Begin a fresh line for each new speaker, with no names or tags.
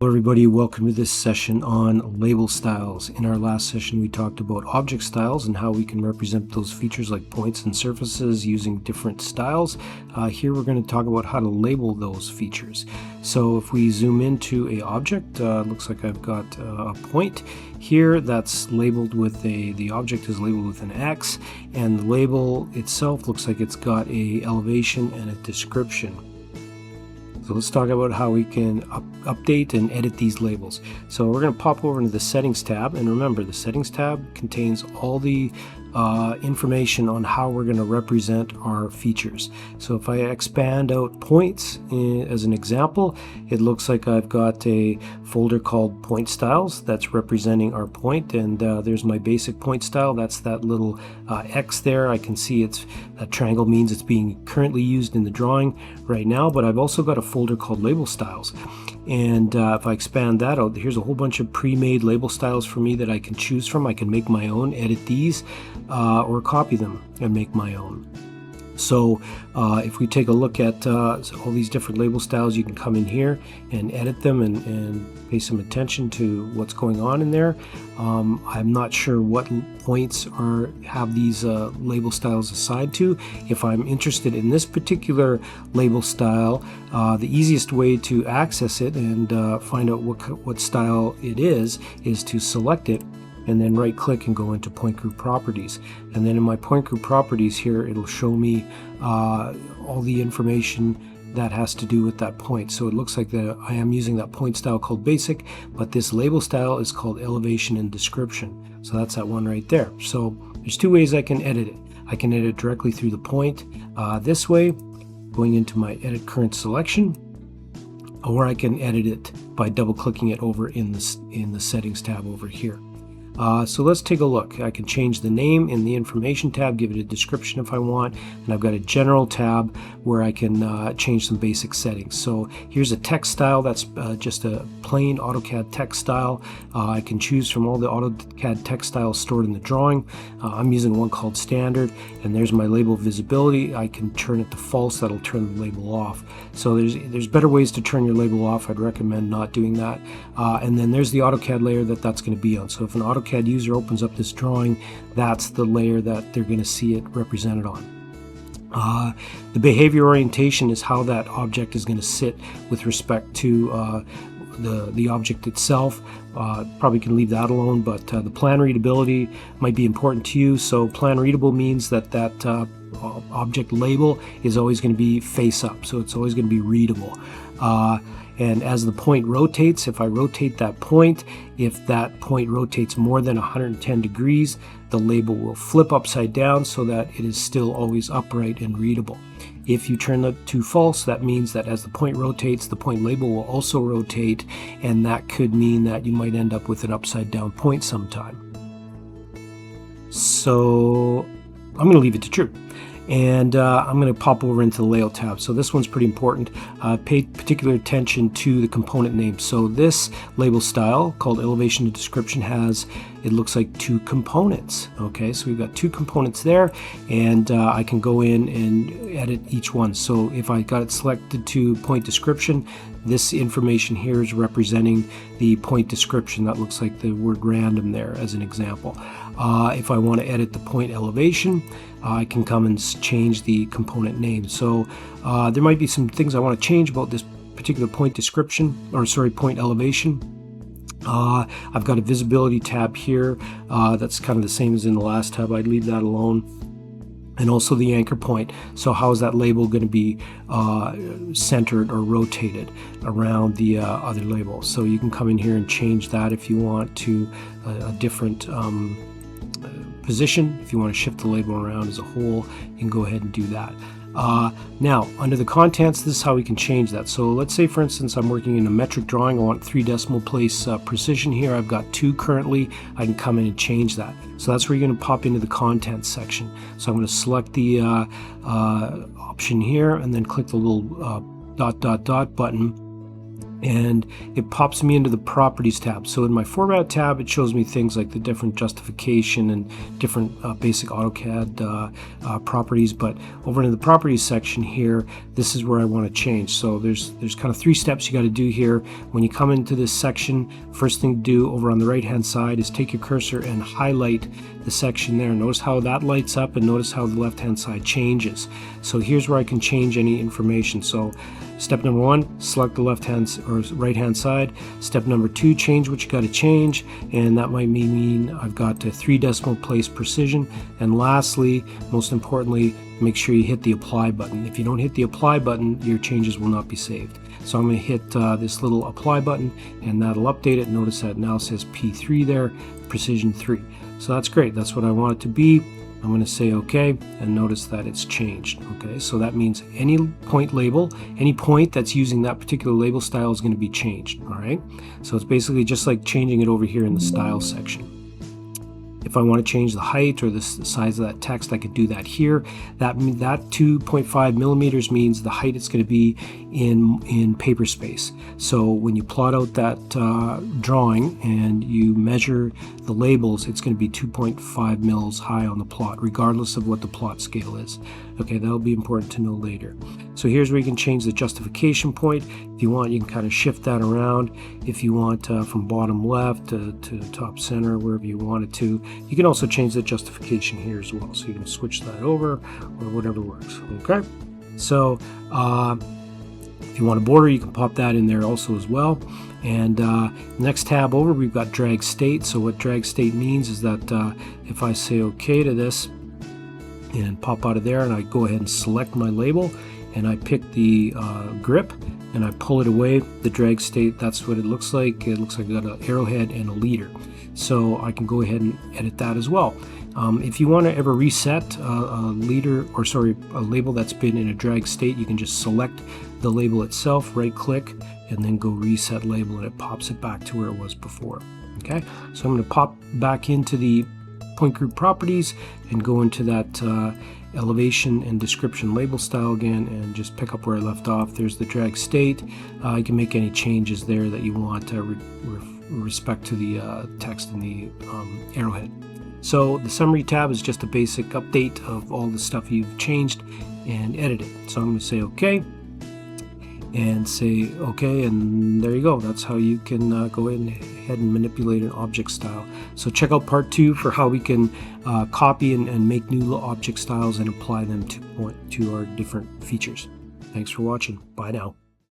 Hello everybody, welcome to this session on label styles. In our last session we talked about object styles and how we can represent those features like points and surfaces using different styles. Here we're going to talk about how to label those features. So if we zoom into a object, looks like I've got a point here that's labeled with the object is labeled with an X, and the label itself looks like it's got a elevation and a description. So let's talk about how we can update and edit these labels. So we're going to pop over into the settings tab, and remember the settings tab contains all the information on how we're going to represent our features. So if I expand out points as an example, it looks like I've got a folder called point styles that's representing our point, and there's my basic point style. That's that little X there. I can see that triangle means it's being currently used in the drawing right now, but I've also got a folder called label styles. And if I expand that out, here's a whole bunch of pre-made label styles for me that I can choose from. I can make my own, edit these, or copy them and make my own. So if we take a look at all these different label styles, you can come in here and edit them and pay some attention to what's going on in there. I'm not sure what points have these label styles assigned to. If I'm interested in this particular label style, the easiest way to access it and find out what style it is to select it and then right click and go into point group properties, and then in my point group properties here it'll show me all the information that has to do with that point. So it looks like I am using that point style called basic, but this label style is called elevation and description. So that's that one right there. So there's two ways I can edit it. I can edit it directly through the point this way, going into my edit current selection, or I can edit it by double clicking it over in the settings tab over here. So let's take a look. I can change the name in the information tab, give it a description if I want, and I've got a general tab where I can change some basic settings. So here's a text style. That's just a plain AutoCAD text style. I can choose from all the AutoCAD text styles stored in the drawing. I'm using one called standard, and there's my label visibility. I can turn it to false. That'll turn the label off. So there's better ways to turn your label off. I'd recommend not doing that. And then there's the AutoCAD layer that's going to be on. So if an AutoCAD user opens up this drawing, that's the layer that they're going to see it represented on. The behavior orientation is how that object is going to sit with respect to the object itself. Probably can leave that alone, but the plan readability might be important to you. So plan readable means that object label is always going to be face up, so it's always going to be readable. And as the point rotates, if I rotate that point, if that point rotates more than 110 degrees, the label will flip upside down so that it is still always upright and readable. If you turn that to false, that means that as the point rotates, the point label will also rotate, and that could mean that you might end up with an upside down point sometime. So I'm going to leave it to true. And I'm going to pop over into the layout tab. So this one's pretty important. Pay particular attention to the component name. So this label style called elevation and description it looks like two components. Okay, so we've got two components there, and I can go in and edit each one. So if I got it selected to point description, this information here is representing the point description. That looks like the word random there as an example. If I want to edit the point elevation, I can come and change the component name. So there might be some things I want to change about this particular point description, or sorry, point elevation. I've got a visibility tab here that's kind of the same as in the last tab. I'd leave that alone. And also the anchor point. So how is that label going to be centered or rotated around the other label? So you can come in here and change that if you want to a different position. If you want to shift the label around as a whole, you can go ahead and do that. Now, under the contents, this is how we can change that. So let's say, for instance, I'm working in a metric drawing. I want 3 decimal place precision here. I've got 2 currently. I can come in and change that. So that's where you're going to pop into the contents section. So I'm going to select the option here and then click the little ... button. and it pops me into the properties tab. So in my format tab, it shows me things like the different justification and different basic AutoCAD properties. But over in the properties section here, this is where I want to change. So there's kind of 3 steps you got to do here. When you come into this section, first thing to do over on the right hand side is take your cursor and highlight the section there. Notice how that lights up, and notice how the left hand side changes. So here's where I can change any information. So step number 1, select the left hand or right hand side. Step number 2, change what you got to change, and that might mean I've got 3 decimal place precision. And lastly, most importantly, make sure you hit the apply button. If you don't hit the apply button, your changes will not be saved. So I'm going to hit this little apply button, and that'll update it. Notice that now says P3 there, precision 3. So that's great. That's what I want it to be. I'm going to say OK, and notice that it's changed. Okay, so that means any point label, any point that's using that particular label style is going to be changed. All right, so it's basically just like changing it over here in the style section. If I want to change the height or the size of that text, I could do that here. That 2.5 millimeters means the height it's going to be in paper space. So when you plot out that drawing and you measure the labels, it's going to be 2.5 mils high on the plot, regardless of what the plot scale is. Okay, that'll be important to know later. So here's where you can change the justification point. If you want, you can kind of shift that around. If you want from bottom left to top center, wherever you want it to. You can also change the justification here as well. So you can switch that over or whatever works. Okay, so if you want a border, you can pop that in there also as well. And next tab over, we've got drag state. So what drag state means is that if I say OK to this and pop out of there, and I go ahead and select my label, and I pick the grip and I pull it away, the drag state, that's what it looks like. It looks like I've got an arrowhead and a leader. So I can go ahead and edit that as well. If you want to ever reset a label that's been in a drag state, you can just select the label itself, right click, and then go reset label, and it pops it back to where it was before. Okay, so I'm going to pop back into the point group properties and go into that elevation and description label style again, and just pick up where I left off. There's the drag state. You can make any changes there that you want respect to the text in the arrowhead. So the summary tab is just a basic update of all the stuff you've changed and edited. So I'm going to say OK and say OK, and there you go. That's how you can go ahead and manipulate an object style. So check out part 2 for how we can copy and make new object styles and apply them to our different features. Thanks for watching. Bye now.